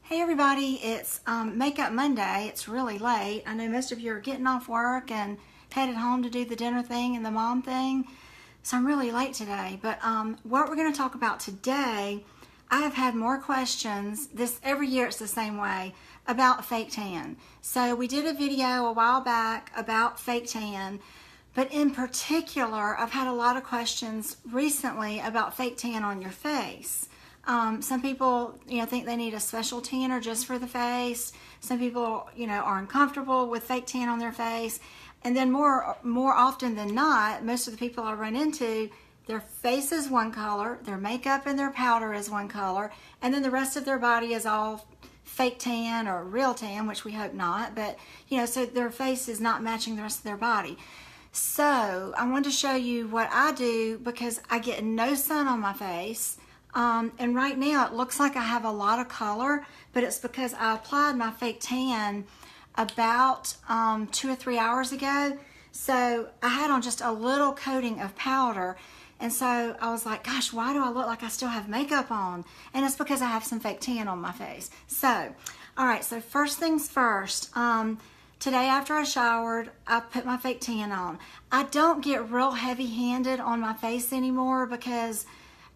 Hey everybody, it's Makeup Monday. It's really late. I know most of you are getting off work and headed home to do the dinner thing and the mom thing. So I'm really late today. But what we're going to talk about today, I have had more questions. Every year it's the same way about fake tan. So we did a video a while back about fake tan. But in particular, I've had a lot of questions recently about fake tan on your face. Some people, think they need a special tanner just for the face. Some people, are uncomfortable with fake tan on their face. And then more often than not, most of the people I run into, their face is one color, their makeup and their powder is one color, and then the rest of their body is all fake tan or real tan, which we hope not. But, so their face is not matching the rest of their body. So I wanted to show you what I do because I get no sun on my face. And right now it looks like I have a lot of color, but it's because I applied my fake tan about 2 or 3 hours ago. So I had on just a little coating of powder, and so I was like, gosh, why do I look like I still have makeup on? And it's because I have some fake tan on my face. So, alright, so first things first, today after I showered, I put my fake tan on. I don't get real heavy-handed on my face anymore because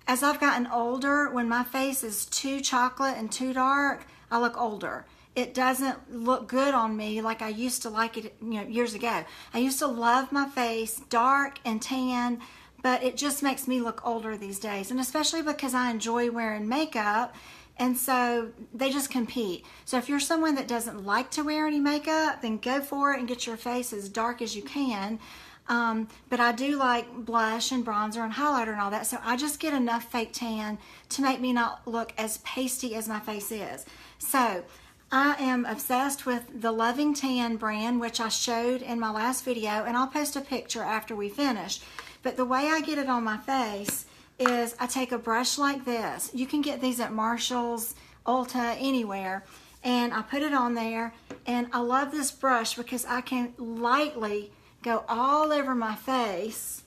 as I've gotten older, when my face is too chocolate and too dark, I look older. It doesn't look good on me like I used to like it, years ago. I used to love my face dark and tan, but it just makes me look older these days. And especially because I enjoy wearing makeup, and so they just compete. So if you're someone that doesn't like to wear any makeup, then go for it and get your face as dark as you can. But I do like blush and bronzer and highlighter and all that, so I just get enough fake tan to make me not look as pasty as my face is. So I am obsessed with the Loving Tan brand, which I showed in my last video, and I'll post a picture after we finish. But the way I get it on my face is I take a brush like this. You can get these at Marshall's, Ulta, anywhere. And I put it on there, and I love this brush because I can lightly go all over my face,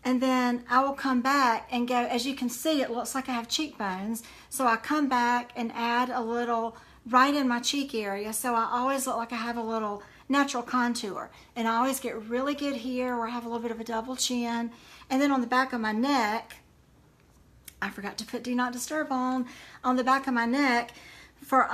and then I will come back and go, as you can see, it looks like I have cheekbones, so I come back and add a little right in my cheek area, so I always look like I have a little natural contour. And I always get really good here where I have a little bit of a double chin. And then on the back of my neck, I forgot to put Do Not Disturb on the back of my neck for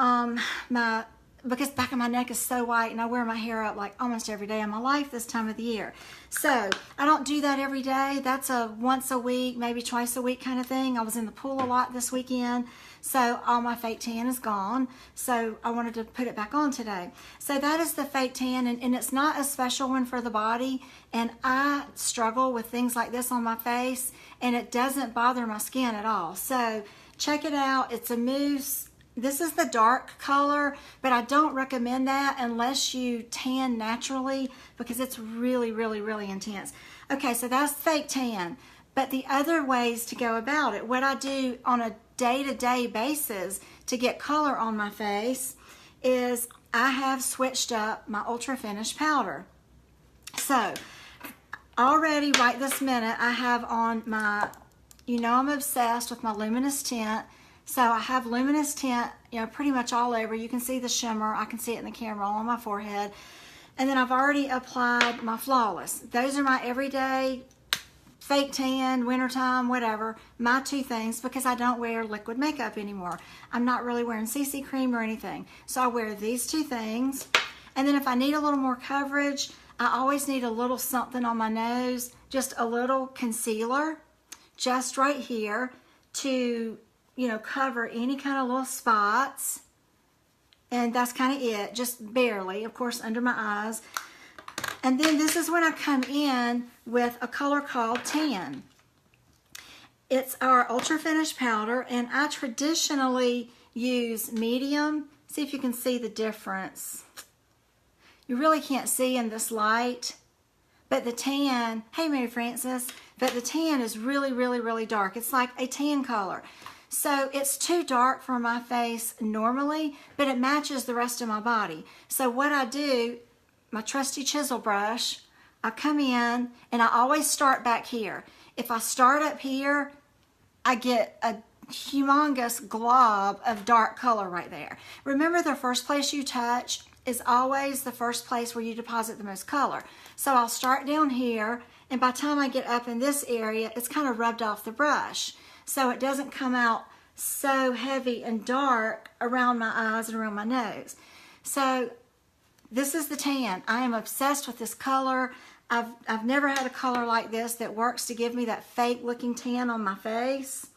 because back of my neck is so white, and I wear my hair up like almost every day of my life this time of the year. So I don't do that every day. That's a once a week, maybe twice a week kind of thing. I was in the pool a lot this weekend, so all my fake tan is gone. So I wanted to put it back on today. So that is the fake tan, and it's not a special one for the body. And I struggle with things like this on my face, and it doesn't bother my skin at all. So check it out. It's a mousse. This is the dark color, but I don't recommend that unless you tan naturally because it's really, really, really intense. Okay, so that's fake tan. But the other ways to go about it, what I do on a day-to-day basis to get color on my face is I have switched up my Ultra Finish powder. So already right this minute I have on my, I'm obsessed with my luminous tint. So I have luminous tint, pretty much all over. You can see the shimmer. I can see it in the camera all on my forehead. And then I've already applied my Flawless. Those are my everyday fake tan, wintertime, whatever, my two things, because I don't wear liquid makeup anymore. I'm not really wearing CC cream or anything. So I wear these two things. And then if I need a little more coverage, I always need a little something on my nose, just a little concealer, just right here to cover any kind of little spots. And that's kind of it, just barely, of course, under my eyes. And then this is when I come in with a color called Tan. It's our Ultra Finish powder, and I traditionally use medium. See if you can see the difference. You really can't see in this light, but the tan, hey Mary Frances, but the tan is really, really, really dark. It's like a tan color. So it's too dark for my face normally, but it matches the rest of my body. So what I do, my trusty chisel brush, I come in and I always start back here. If I start up here, I get a humongous glob of dark color right there. Remember, the first place you touch is always the first place where you deposit the most color. So I'll start down here, and by the time I get up in this area, it's kind of rubbed off the brush. So it doesn't come out so heavy and dark around my eyes and around my nose. So this is the tan. I am obsessed with this color. I've never had a color like this that works to give me that fake looking tan on my face.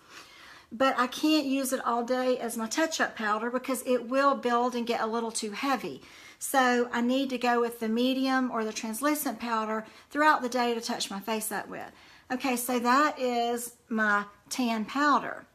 But I can't use it all day as my touch-up powder because it will build and get a little too heavy. So I need to go with the medium or the translucent powder throughout the day to touch my face up with. Okay, so that is my tan powder.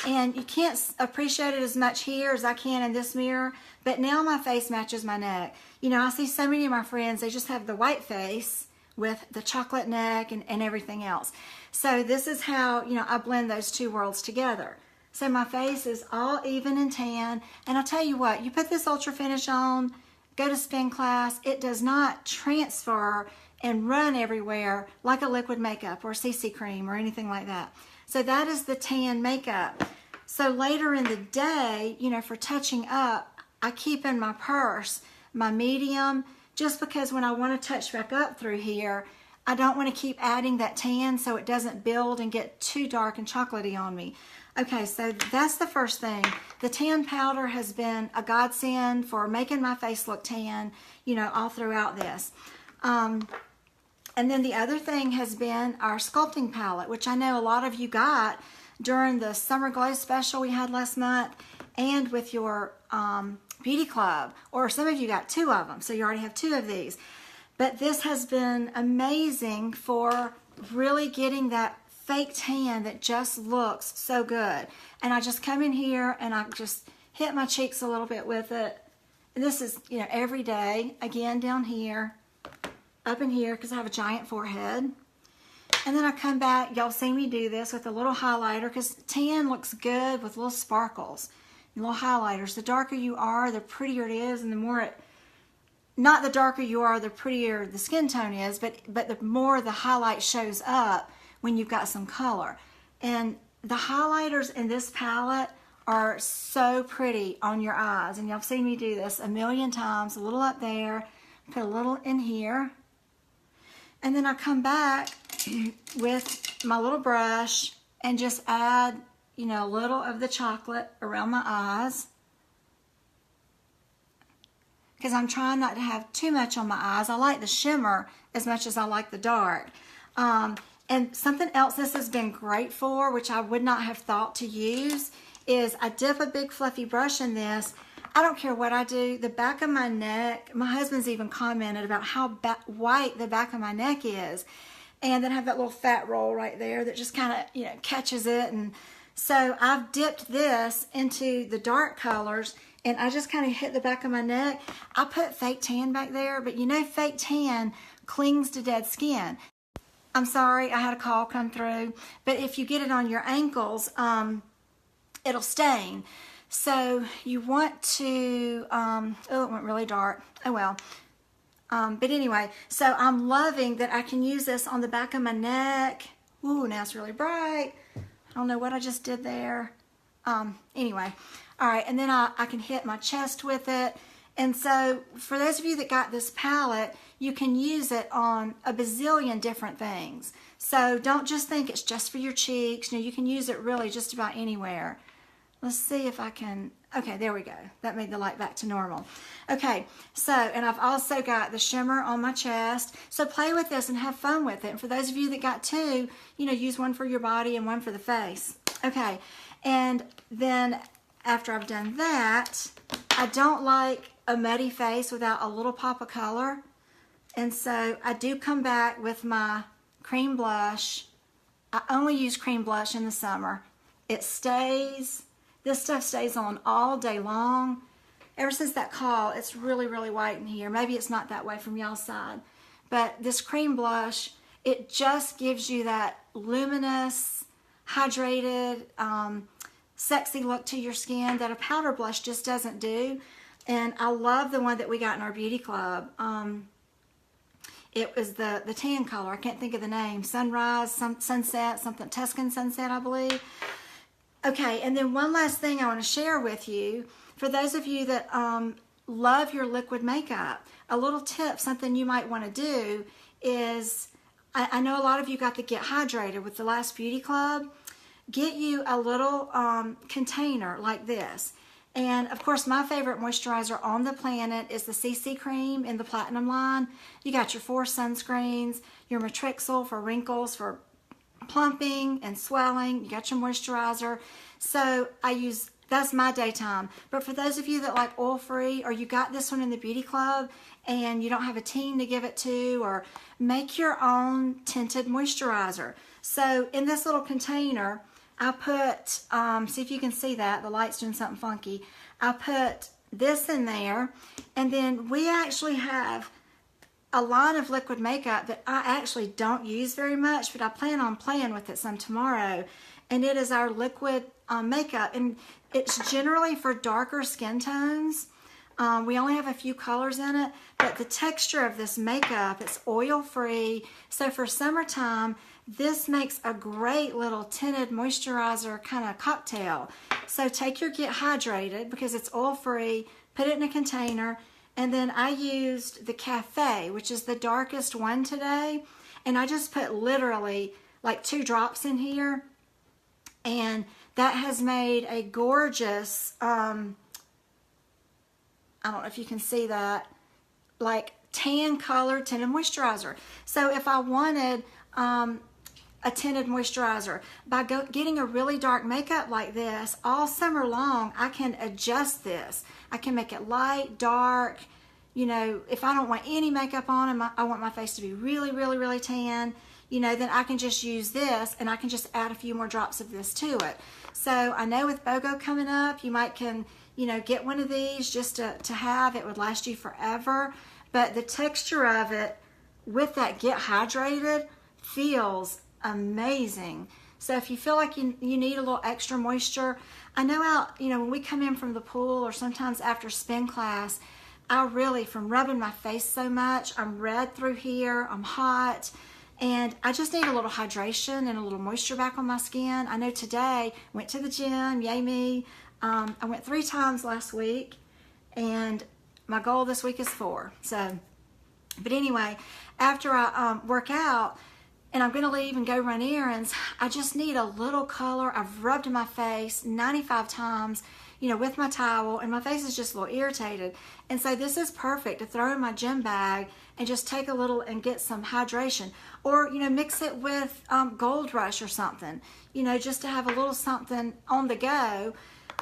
And you can't appreciate it as much here as I can in this mirror, but now my face matches my neck. You know, I see so many of my friends, they just have the white face with the chocolate neck and everything else. So this is how, you know, I blend those two worlds together. So my face is all even and tan. And I'll tell you what, you put this Ultra Finish on, go to spin class, it does not transfer and run everywhere like a liquid makeup or CC cream or anything like that. So that is the tan makeup. So later in the day, you know, for touching up, I keep in my purse my medium, just because when I want to touch back up through here, I don't want to keep adding that tan so it doesn't build and get too dark and chocolatey on me. Okay, so that's the first thing. The tan powder has been a godsend for making my face look tan, you know, all throughout this. And then the other thing has been our sculpting palette, which I know a lot of you got during the Summer Glow special we had last month and with your beauty club, or some of you got 2 of them, so you already have 2 of these. But this has been amazing for really getting that fake tan that just looks so good. And I just come in here and I just hit my cheeks a little bit with it. And this is, you know, every day. Again, down here, up in here, because I have a giant forehead. And then I come back, y'all see me do this with a little highlighter, because tan looks good with little sparkles and little highlighters. The darker you are, the prettier it is, and the more it, not the darker you are, the prettier the skin tone is, but the more the highlight shows up when you've got some color. And the highlighters in this palette are so pretty on your eyes. And y'all have seen me do this a million times. A little up there, put a little in here. And then I come back with my little brush and just add, you know, a little of the chocolate around my eyes, because I'm trying not to have too much on my eyes. I like the shimmer as much as I like the dark. And something else this has been great for, which I would not have thought to use, is I dip a big fluffy brush in this. I don't care what I do, the back of my neck, my husband's even commented about how white the back of my neck is. And then I have that little fat roll right there that just kind of, you know, catches it. And so I've dipped this into the dark colors, and I just kind of hit the back of my neck. I put fake tan back there, but you know, fake tan clings to dead skin. I'm sorry, I had a call come through, but if you get it on your ankles, it'll stain. So you want to, oh, it went really dark. Oh well. But anyway, so I'm loving that I can use this on the back of my neck. Ooh, now it's really bright. I don't know what I just did there. Anyway, all right, and then I can hit my chest with it. And so for those of you that got this palette, you can use it on a bazillion different things. So don't just think it's just for your cheeks. You know, you can use it really just about anywhere. Let's see if I can, okay, there we go. That made the light back to normal. Okay, so, and I've also got the shimmer on my chest. So play with this and have fun with it. And for those of you that got 2, you know, use one for your body and one for the face. Okay, and then after I've done that, I don't like a muddy face without a little pop of color. And so I do come back with my cream blush. I only use cream blush in the summer. It stays, this stuff stays on all day long. Ever since that call, it's really, really white in here. Maybe it's not that way from y'all's side. But this cream blush, it just gives you that luminous, hydrated, sexy look to your skin that a powder blush just doesn't do. And I love the one that we got in our beauty club. It was the tan color. I can't think of the name. Sunrise, sunset, something, Tuscan sunset, I believe. Okay, and then one last thing I want to share with you. For those of you that love your liquid makeup, a little tip, something you might want to do is, I know a lot of you got the Get Hydrated with the last Beauty Club. Get you a little container like this. And of course, my favorite moisturizer on the planet is the CC cream in the Platinum line. You got your 4 sunscreens, your Matrixyl for wrinkles, for plumping and swelling. You got your moisturizer. So I use, that's my daytime. But for those of you that like oil-free, or you got this one in the Beauty Club and you don't have a teen to give it to, or make your own tinted moisturizer. So in this little container, I put, see if you can see that, the light's doing something funky. I put this in there, and then we actually have a line of liquid makeup that I actually don't use very much, but I plan on playing with it some tomorrow. And it is our liquid makeup, and it's generally for darker skin tones. We only have a few colors in it, but the texture of this makeup, it's oil-free. So for summertime, this makes a great little tinted moisturizer kind of cocktail. So take your Get Hydrated, because it's oil-free, put it in a container, and then I used the Cafe, which is the darkest one today, and I just put literally like 2 drops in here, and that has made a gorgeous, I don't know if you can see that, like tan colored tinted moisturizer. So if I wanted a tinted moisturizer, by getting a really dark makeup like this, all summer long, I can adjust this. I can make it light, dark, you know, if I don't want any makeup on and I want my face to be really, really, really tan, you know, then I can just use this, and I can just add a few more drops of this to it. So I know with BOGO coming up, you might you know, get one of these just to have. It would last you forever. But the texture of it with that Get Hydrated feels amazing. So if you feel like you need a little extra moisture, I know out, you know, when we come in from the pool or sometimes after spin class, I really, from rubbing my face so much, I'm red through here, I'm hot, and I just need a little hydration and a little moisture back on my skin. I know today, went to the gym, yay me. I went 3 times last week, and my goal this week is 4. So, but anyway, after I work out, and I'm going to leave and go run errands, I just need a little color. I've rubbed my face 95 times, you know, with my towel, and my face is just a little irritated. And so this is perfect to throw in my gym bag and just take a little and get some hydration. Or, you know, mix it with Gold Rush or something, you know, just to have a little something on the go.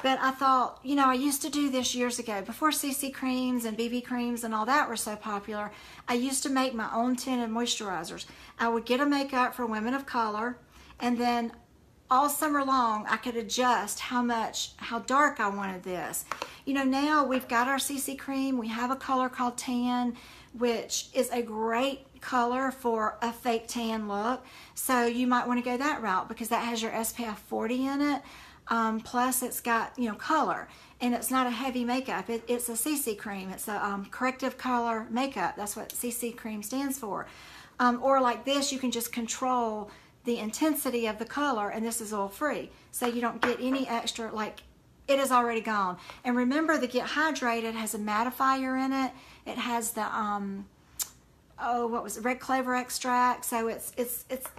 But I thought, you know, I used to do this years ago, before CC creams and BB creams and all that were so popular. I used to make my own tinted moisturizers. I would get a makeup for women of color, and then all summer long I could adjust how dark I wanted this. You know, now we've got our CC cream. We have a color called Tan, which is a great color for a fake tan look. So you might want to go that route, because that has your SPF 40 in it. Plus it's got, you know, color, and it's not a heavy makeup. It's a CC cream. It's a corrective color makeup. That's what CC cream stands for. Or like this, you can just control the intensity of the color, and this is oil free. So you don't get any extra, like it is already gone. And remember, the Get Hydrated has a mattifier in it. It has the, red clover extract. So it's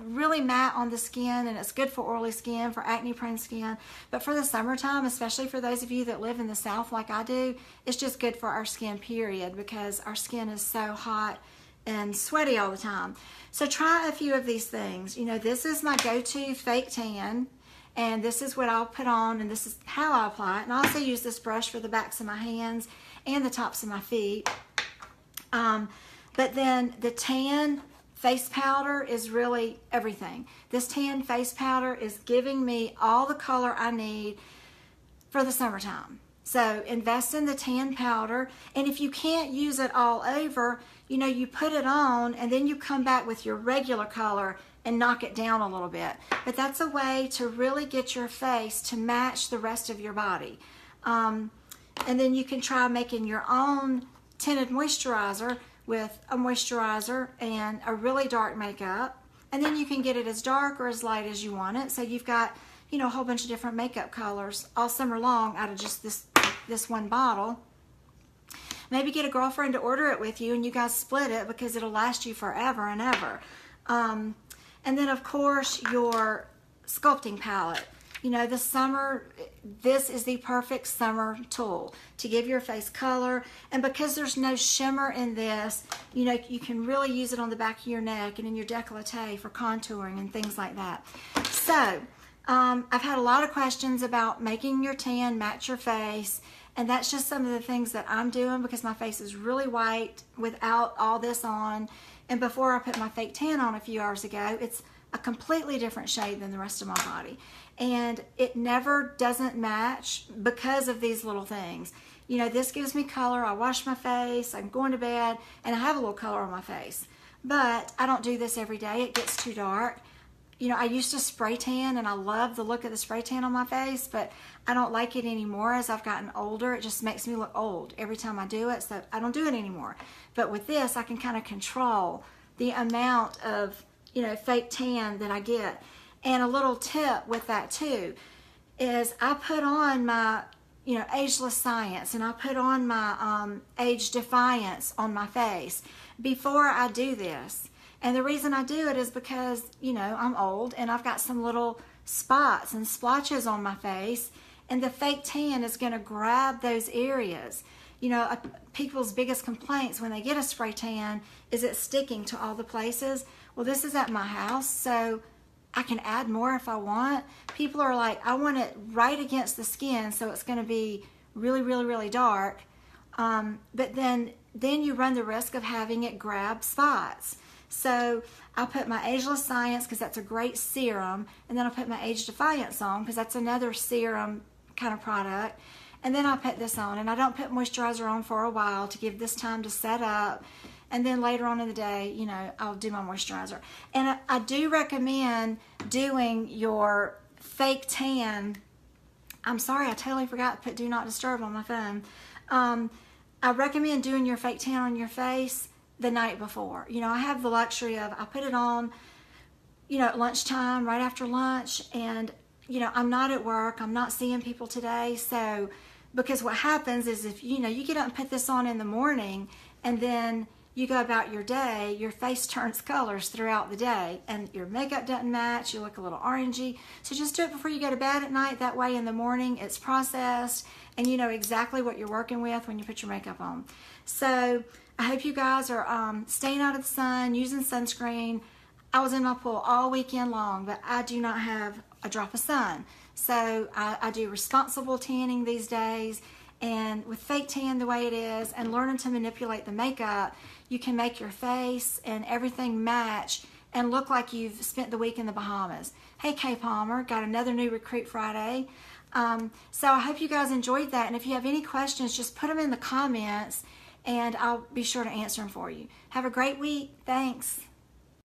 really matte on the skin, and it's good for oily skin, for acne prone skin. But for the summertime, especially for those of you that live in the South like I do, it's just good for our skin, period, because our skin is so hot and sweaty all the time. So try a few of these things. You know, this is my go-to fake tan, and this is what I'll put on, and this is how I apply it. And I also use this brush for the backs of my hands and the tops of my feet. But then the tan face powder is really everything. This tan face powder is giving me all the color I need for the summertime. So invest in the tan powder, and if you can't use it all over, you know, you put it on and then you come back with your regular color and knock it down a little bit. But that's a way to really get your face to match the rest of your body. And then you can try making your own tinted moisturizer with a moisturizer and a really dark makeup, and then you can get it as dark or as light as you want it. So you've got, you know, a whole bunch of different makeup colors all summer long out of just this one bottle. Maybe get a girlfriend to order it with you and you guys split it, because it'll last you forever and ever. And then of course your sculpting palette. You know, this summer, this is the perfect summer tool to give your face color. And because there's no shimmer in this, you know, you can really use it on the back of your neck and in your décolleté for contouring and things like that. So, I've had a lot of questions about making your tan match your face. And that's just some of the things that I'm doing, because my face is really white without all this on. And before I put my fake tan on a few hours ago, it's a completely different shade than the rest of my body. And it never doesn't match because of these little things. You know, this gives me color. I wash my face, I'm going to bed, and I have a little color on my face. But I don't do this every day. It gets too dark. You know, I used to spray tan, and I love the look of the spray tan on my face, but I don't like it anymore as I've gotten older. It just makes me look old every time I do it, so I don't do it anymore. But with this, I can kind of control the amount of, you know, fake tan that I get. And a little tip with that too is I put on my, you know, Ageless Science, and I put on my Age Defiance on my face before I do this. And the reason I do it is because, you know, I'm old and I've got some little spots and splotches on my face, and the fake tan is going to grab those areas. You know, people's biggest complaints when they get a spray tan is it sticking to all the places. Well, this is at my house, so I can add more if I want. People are like, I want it right against the skin, so it's going to be really, really, really dark. But then you run the risk of having it grab spots. So I put my Ageless Science, because that's a great serum, and then I put my Age Defiance on, because that's another serum kind of product. And then I put this on, and I don't put moisturizer on for a while to give this time to set up. And then later on in the day, you know, I'll do my moisturizer. And I do recommend doing your fake tan. I'm sorry, I totally forgot to put Do Not Disturb on my phone. I recommend doing your fake tan on your face the night before. You know, I have the luxury of, I put it on, you know, at lunchtime, right after lunch, and, you know, I'm not at work, I'm not seeing people today, so, because what happens is if, you know, you get up and put this on in the morning, and then you go about your day, your face turns colors throughout the day, and your makeup doesn't match, you look a little orangey, so just do it before you go to bed at night, that way in the morning it's processed, and you know exactly what you're working with when you put your makeup on. So, I hope you guys are staying out of the sun, using sunscreen. I was in my pool all weekend long, but I do not have a drop of sun. So I do responsible tanning these days. And with fake tan the way it is, and learning to manipulate the makeup, you can make your face and everything match and look like you've spent the week in the Bahamas. Hey, Kay Palmer, got another new Recruit Friday. So I hope you guys enjoyed that. And if you have any questions, just put them in the comments, and I'll be sure to answer them for you. Have a great week. Thanks.